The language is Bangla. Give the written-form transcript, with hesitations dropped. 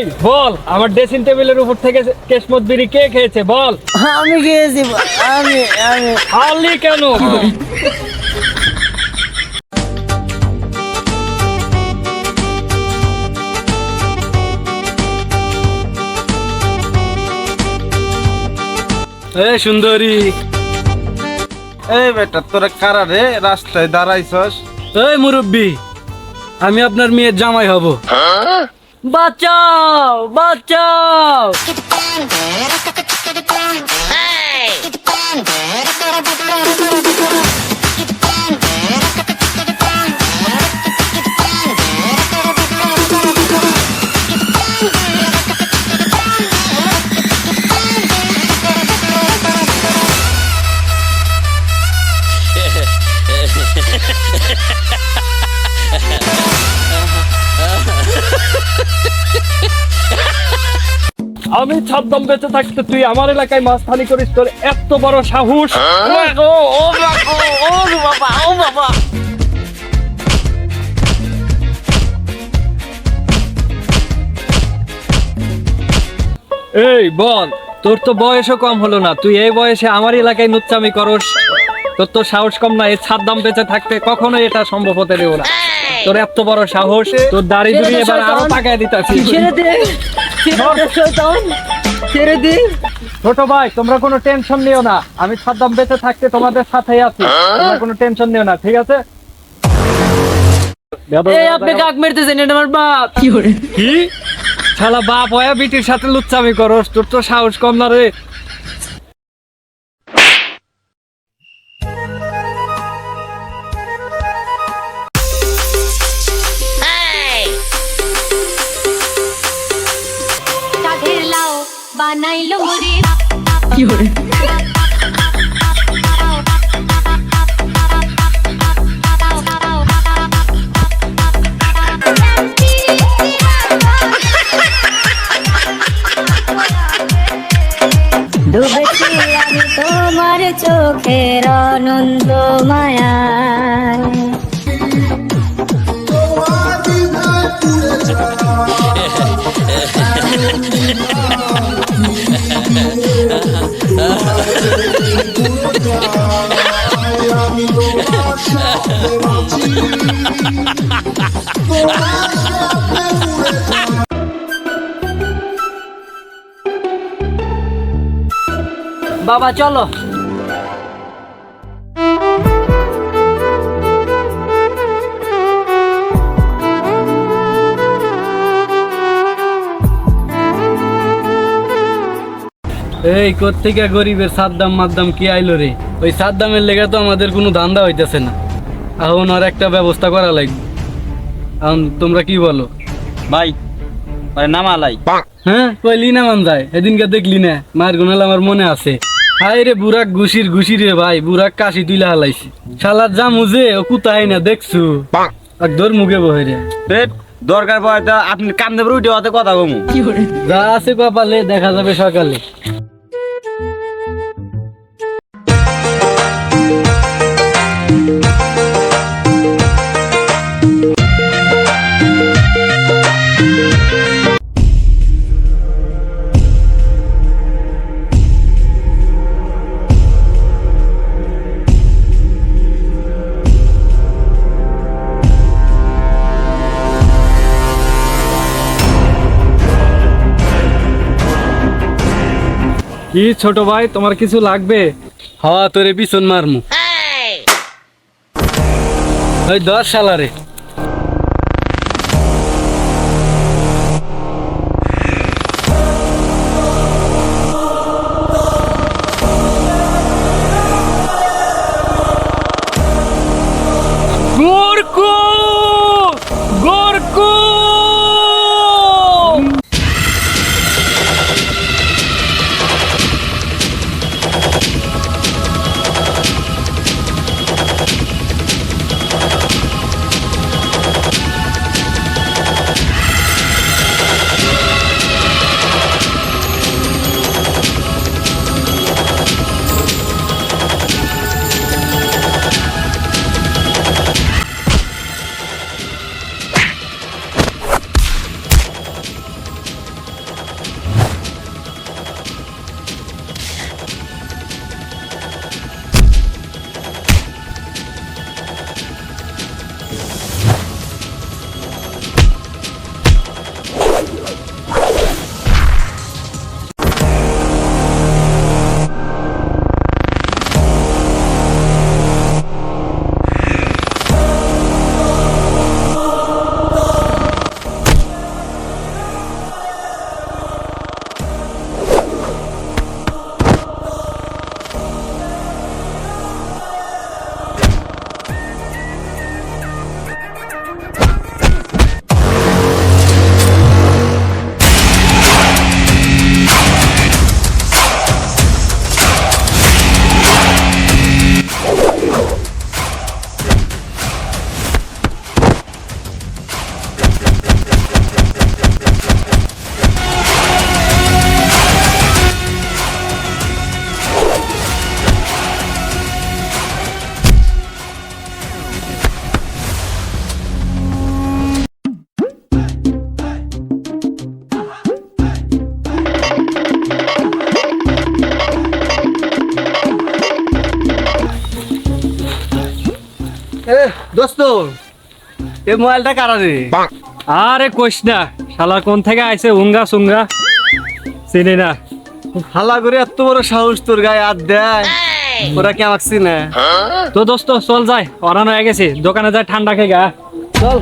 এই বল, আমার ড্রেসিং টেবিলের উপর থেকে কেশমত বিড়ি কে খেয়েছে বল। আমি খেয়েছি, আমি আমি হারলি কেন? এই সুন্দরী, এই বেটা তোরা কারা রে রাস্তায় দাঁড়াইছস? এই মুরব্বি, আমি আপনার মেয়ের জামাই হব। বাঁচাও বাঁচাও। আমি ছাদ্দাম বেঁচে থাকতে তুই আমার এলাকায় মাছ ফানি করিস? তোর এত বড় সাহস! ও বাবা, ও বাবা। এই বল, তোর তো বয়সও কম হলো না, তুই এই বয়সে আমার এলাকায় নুচ্চামি করস? তোর তো সাহস কম না? এই ছাদ্দাম বেঁচে থাকতে কখনোই এটা সম্ভব হতে দেব না। তোর এত বড় সাহস! তোর দাড়ি দুড়ি এবার আরো পাকায় দিতাছি। ছেড়ে দে, শয়তান, ছেড়ে দে। ছোট ভাই, তোমরা কোনো টেনশন নিও না, আমি ছাদ্দাম বেঁচে থাকতে তোমাদের সাথেই আছি। তোমরা কোনো টেনশন নিও না, ঠিক আছে? এই আপনি কাক মেরতেছেন, এটা আমার বাপ। কি শালা বাপ হয়ে বিটির সাথে লুচ্চামি করস? তোর তো সাহস কম না রে। কাঠের লাউ বানাইলো রে। কি করে? ডুবেছি আমি তোমার চোখের অনন্ত মায়ায়। বাবা চলো। এই কোত্থেকে গরিবের সাদ্দাম মাদ্দাম কি আইলো রে? ওই সাদ্দামের লেগে তো আমাদের কোনো ধান্দা হইতেছে না। এখন আর একটা ব্যবস্থা করা লাগবে। এখন তোমরা কি বলো? ভাই নামালাই হ্যাঁ, কইলি না মান যায়, এদিনকে দেখলি না মায়ের গুনাল আমার মনে আছে। হায় রে বুড়াক ঘুষি রে ভাই, বুড়াক কাশি তুইলা হালাইছি। শালার যা মুজে ও কুতাই না দেখছু, আর দর মুখে বহে রে। দরকার পড়ে তো আপনি কান্দে উঠে হাতে কথা কমু। যা আছে কপালে দেখা যাবে সকালে। কি ছোট ভাই, তোমার কিছু লাগবে? হওয়া তোরে পিছন মারমু। ওই 10 সালারে গোরকু গোরকু। এই মোবাইলটা কারা রে? আরে কইস না, শালা কোন থেকে আইছে উঙ্গা সুঙ্গা চিনি না। হালা করে এত বড় সাহস তোর গায়ে হাত দেয়, ওরা কি আমাকে চিনে? তো দোস্ত চল যাই, অরান হয়ে গেছি, দোকানে যাই ঠান্ডা খেয়ে গা। চল